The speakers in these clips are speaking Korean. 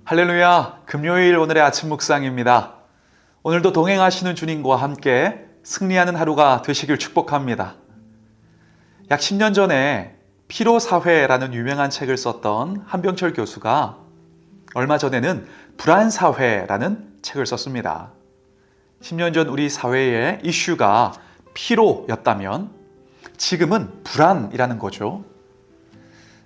할렐루야, 금요일 오늘의 아침 묵상입니다. 오늘도 동행하시는 주님과 함께 승리하는 하루가 되시길 축복합니다. 약 10년 전에 피로사회라는 유명한 책을 썼던 한병철 교수가 얼마 전에는 불안사회라는 책을 썼습니다. 10년 전 우리 사회의 이슈가 피로였다면 지금은 불안이라는 거죠.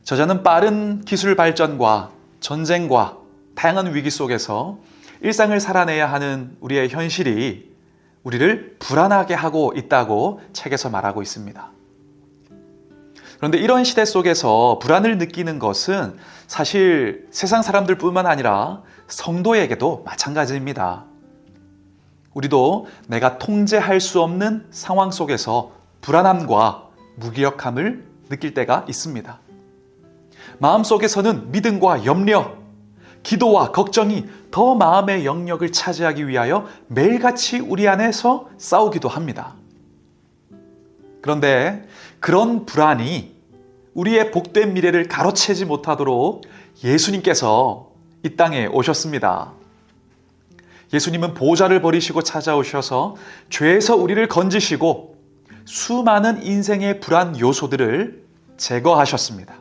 저자는 빠른 기술 발전과 전쟁과 다양한 위기 속에서 일상을 살아내야 하는 우리의 현실이 우리를 불안하게 하고 있다고 책에서 말하고 있습니다. 그런데 이런 시대 속에서 불안을 느끼는 것은 사실 세상 사람들뿐만 아니라 성도에게도 마찬가지입니다. 우리도 내가 통제할 수 없는 상황 속에서 불안함과 무기력함을 느낄 때가 있습니다. 마음속에서는 믿음과 염려, 기도와 걱정이 더 마음의 영역을 차지하기 위하여 매일같이 우리 안에서 싸우기도 합니다. 그런데 그런 불안이 우리의 복된 미래를 가로채지 못하도록 예수님께서 이 땅에 오셨습니다. 예수님은 보좌를 버리시고 찾아오셔서 죄에서 우리를 건지시고 수많은 인생의 불안 요소들을 제거하셨습니다.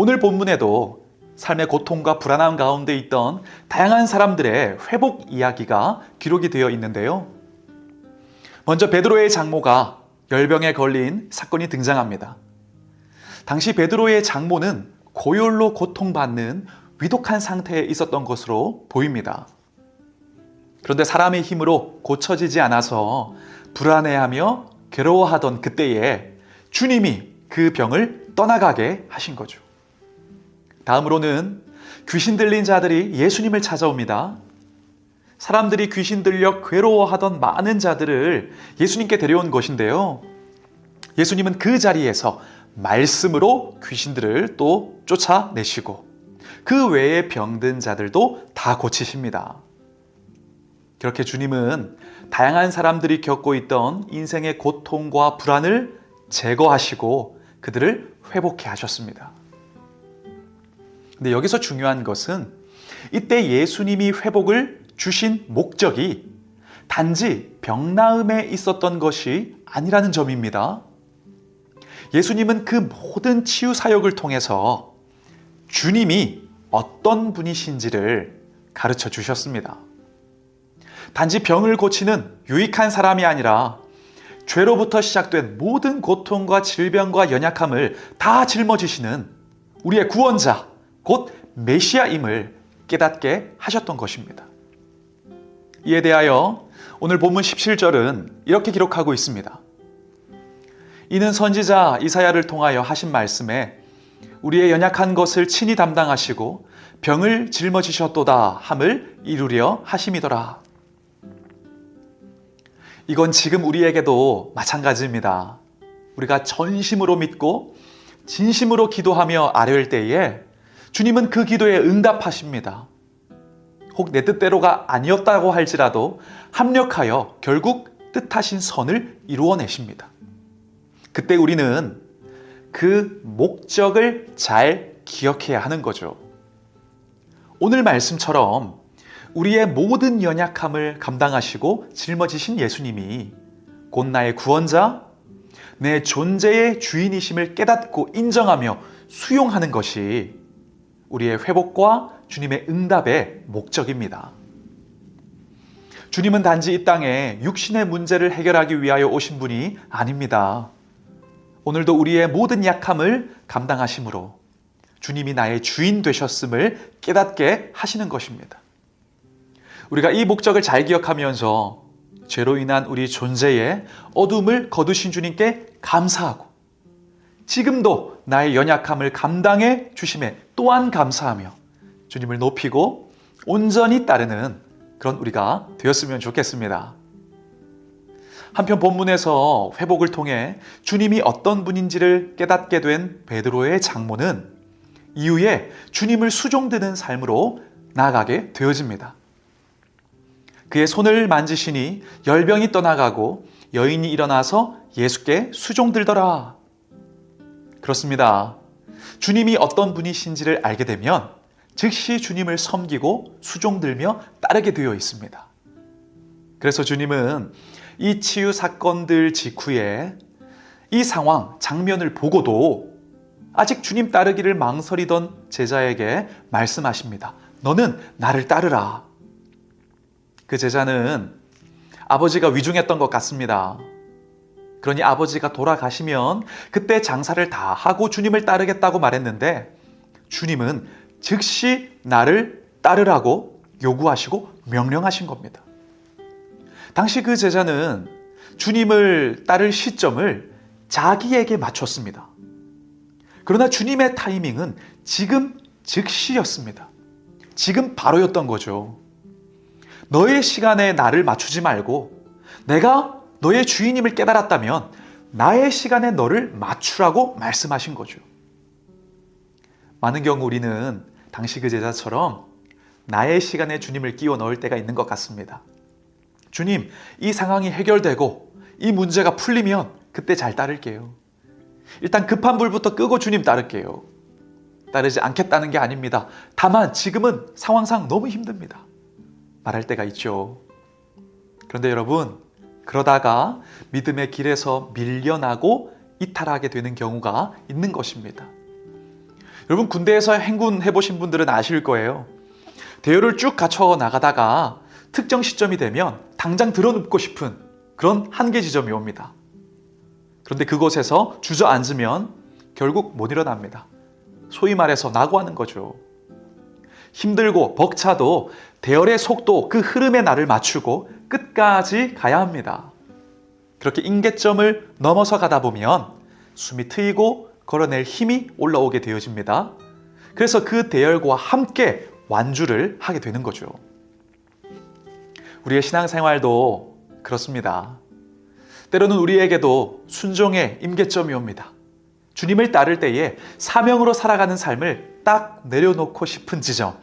오늘 본문에도 삶의 고통과 불안함 가운데 있던 다양한 사람들의 회복 이야기가 기록이 되어 있는데요. 먼저 베드로의 장모가 열병에 걸린 사건이 등장합니다. 당시 베드로의 장모는 고열로 고통받는 위독한 상태에 있었던 것으로 보입니다. 그런데 사람의 힘으로 고쳐지지 않아서 불안해하며 괴로워하던 그때에 주님이 그 병을 떠나가게 하신 거죠. 다음으로는 귀신 들린 자들이 예수님을 찾아옵니다. 사람들이 귀신 들려 괴로워하던 많은 자들을 예수님께 데려온 것인데요. 예수님은 그 자리에서 말씀으로 귀신들을 또 쫓아내시고 그 외에 병든 자들도 다 고치십니다. 그렇게 주님은 다양한 사람들이 겪고 있던 인생의 고통과 불안을 제거하시고 그들을 회복해 하셨습니다. 근데 여기서 중요한 것은 이때 예수님이 회복을 주신 목적이 단지 병나음에 있었던 것이 아니라는 점입니다. 예수님은 그 모든 치유 사역을 통해서 주님이 어떤 분이신지를 가르쳐 주셨습니다. 단지 병을 고치는 유익한 사람이 아니라 죄로부터 시작된 모든 고통과 질병과 연약함을 다 짊어지시는 우리의 구원자, 곧 메시아임을 깨닫게 하셨던 것입니다. 이에 대하여 오늘 본문 17절은 이렇게 기록하고 있습니다. 이는 선지자 이사야를 통하여 하신 말씀에 우리의 연약한 것을 친히 담당하시고 병을 짊어지셨도다 함을 이루려 하심이더라. 이건 지금 우리에게도 마찬가지입니다. 우리가 전심으로 믿고 진심으로 기도하며 아뢰을 때에 주님은 그 기도에 응답하십니다. 혹 내 뜻대로가 아니었다고 할지라도 합력하여 결국 뜻하신 선을 이루어내십니다. 그때 우리는 그 목적을 잘 기억해야 하는 거죠. 오늘 말씀처럼 우리의 모든 연약함을 감당하시고 짊어지신 예수님이 곧 나의 구원자, 내 존재의 주인이심을 깨닫고 인정하며 수용하는 것이 우리의 회복과 주님의 응답의 목적입니다. 주님은 단지 이 땅에 육신의 문제를 해결하기 위하여 오신 분이 아닙니다. 오늘도 우리의 모든 약함을 감당하심으로 주님이 나의 주인 되셨음을 깨닫게 하시는 것입니다. 우리가 이 목적을 잘 기억하면서 죄로 인한 우리 존재의 어둠을 거두신 주님께 감사하고 지금도 나의 연약함을 감당해 주심에 또한 감사하며 주님을 높이고 온전히 따르는 그런 우리가 되었으면 좋겠습니다. 한편 본문에서 회복을 통해 주님이 어떤 분인지를 깨닫게 된 베드로의 장모는 이후에 주님을 수종드는 삶으로 나아가게 되어집니다. 그의 손을 만지시니 열병이 떠나가고 여인이 일어나서 예수께 수종들더라. 그렇습니다. 주님이 어떤 분이신지를 알게 되면 즉시 주님을 섬기고 수종들며 따르게 되어 있습니다. 그래서 주님은 이 치유 사건들 직후에 이 상황, 장면을 보고도 아직 주님 따르기를 망설이던 제자에게 말씀하십니다. 너는 나를 따르라. 그 제자는 아버지가 위중했던 것 같습니다. 그러니 아버지가 돌아가시면 그때 장사를 다 하고 주님을 따르겠다고 말했는데 주님은 즉시 나를 따르라고 요구하시고 명령하신 겁니다. 당시 그 제자는 주님을 따를 시점을 자기에게 맞췄습니다. 그러나 주님의 타이밍은 지금 즉시였습니다. 지금 바로였던 거죠. 너의 시간에 나를 맞추지 말고 내가 너의 주인임을 깨달았다면 나의 시간에 너를 맞추라고 말씀하신 거죠. 많은 경우 우리는 당시 그 제자처럼 나의 시간에 주님을 끼워 넣을 때가 있는 것 같습니다. 주님, 이 상황이 해결되고 이 문제가 풀리면 그때 잘 따를게요. 일단 급한 불부터 끄고 주님 따를게요. 따르지 않겠다는 게 아닙니다. 다만 지금은 상황상 너무 힘듭니다. 말할 때가 있죠. 그런데 여러분, 그러다가 믿음의 길에서 밀려나고 이탈하게 되는 경우가 있는 것입니다. 여러분, 군대에서 행군 해보신 분들은 아실 거예요. 대열을 쭉 갖춰 나가다가 특정 시점이 되면 당장 드러눕고 싶은 그런 한계 지점이 옵니다. 그런데 그곳에서 주저앉으면 결국 못 일어납니다. 소위 말해서 낙오하는 거죠. 힘들고 벅차도 대열의 속도, 그 흐름에 나를 맞추고 끝까지 가야 합니다. 그렇게 임계점을 넘어서 가다 보면 숨이 트이고 걸어낼 힘이 올라오게 되어집니다. 그래서 그 대열과 함께 완주를 하게 되는 거죠. 우리의 신앙생활도 그렇습니다. 때로는 우리에게도 순종의 임계점이 옵니다. 주님을 따를 때에 사명으로 살아가는 삶을 딱 내려놓고 싶은 지점.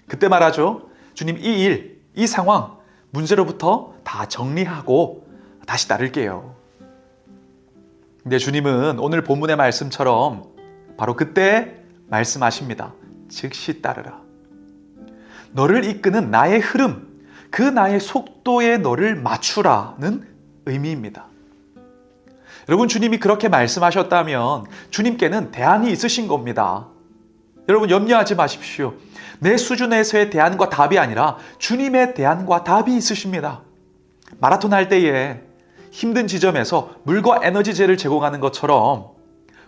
그때 말하죠. 주님, 이 일, 이 상황, 문제로부터 다 정리하고 다시 따를게요. 근데 주님은 오늘 본문의 말씀처럼 바로 그때 말씀하십니다. 즉시 따르라. 너를 이끄는 나의 흐름, 그 나의 속도에 너를 맞추라는 의미입니다. 여러분, 주님이 그렇게 말씀하셨다면 주님께는 대안이 있으신 겁니다. 여러분, 염려하지 마십시오. 내 수준에서의 대안과 답이 아니라 주님의 대안과 답이 있으십니다. 마라톤 할 때에 힘든 지점에서 물과 에너지제를 제공하는 것처럼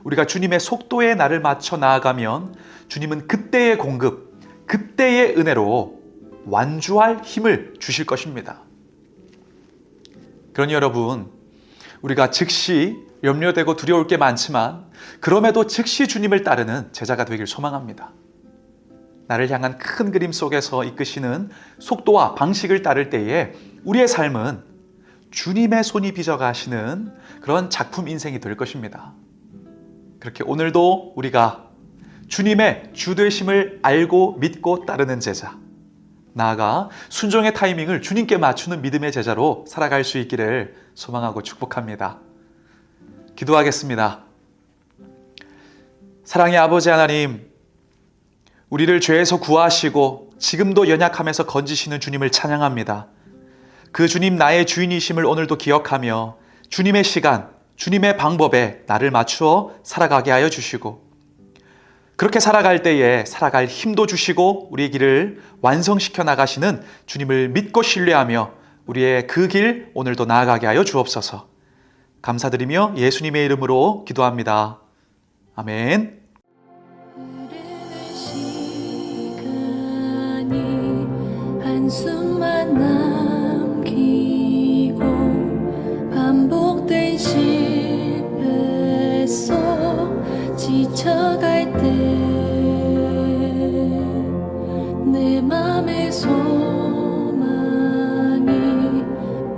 우리가 주님의 속도에 나를 맞춰 나아가면 주님은 그때의 공급, 그때의 은혜로 완주할 힘을 주실 것입니다. 그러니 여러분, 우리가 즉시 염려되고 두려울 게 많지만 그럼에도 즉시 주님을 따르는 제자가 되길 소망합니다. 나를 향한 큰 그림 속에서 이끄시는 속도와 방식을 따를 때에 우리의 삶은 주님의 손이 빚어가시는 그런 작품 인생이 될 것입니다. 그렇게 오늘도 우리가 주님의 주되심을 알고 믿고 따르는 제자, 나아가 순종의 타이밍을 주님께 맞추는 믿음의 제자로 살아갈 수 있기를 소망하고 축복합니다. 기도하겠습니다. 사랑의 아버지 하나님, 우리를 죄에서 구하시고 지금도 연약함에서 건지시는 주님을 찬양합니다. 그 주님 나의 주인이심을 오늘도 기억하며 주님의 시간, 주님의 방법에 나를 맞추어 살아가게 하여 주시고 그렇게 살아갈 때에 살아갈 힘도 주시고 우리의 길을 완성시켜 나가시는 주님을 믿고 신뢰하며 우리의 그 길 오늘도 나아가게 하여 주옵소서. 감사드리며 예수님의 이름으로 기도합니다. 아멘. 한숨만 남기고 반복된 실패 속 지쳐갈 때 내 맘의 소망이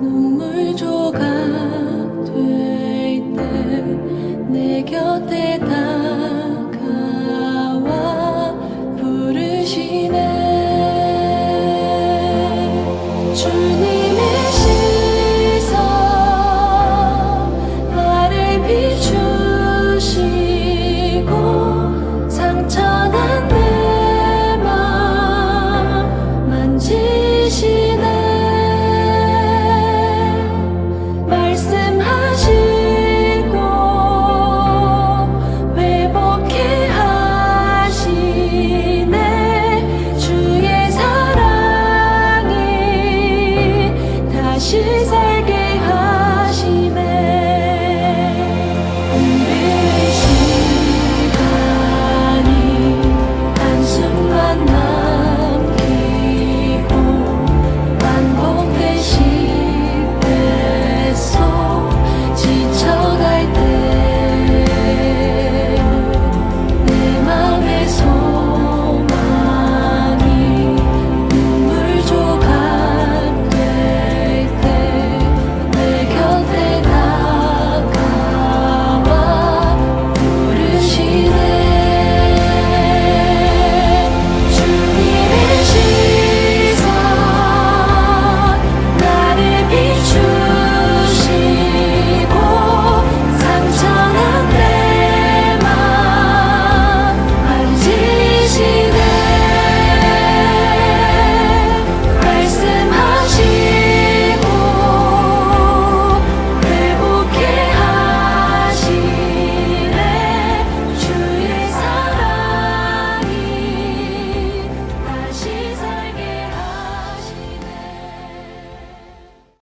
눈물 조각 될 때 내 곁에 다